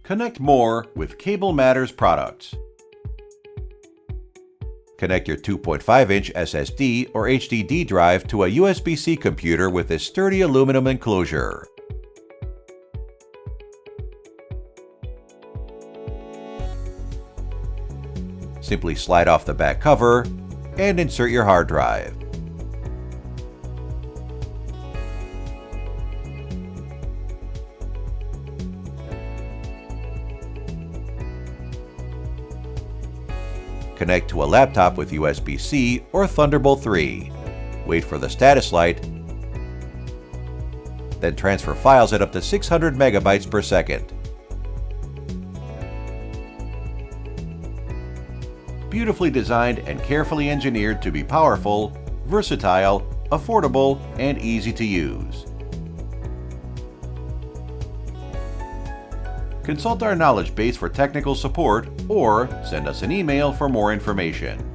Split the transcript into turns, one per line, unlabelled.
Connect more with Cable Matters products. Connect your 2.5-inch SSD or HDD drive to a USB-C computer with this sturdy aluminum enclosure. Simply slide off the back cover and insert your hard drive. Connect to a laptop with USB-C or Thunderbolt 3. Wait for the status light, then transfer files at up to 600 megabytes per second. Beautifully designed and carefully engineered to be powerful, versatile, affordable, and easy to use. Consult our knowledge base for technical support or send us an email for more information.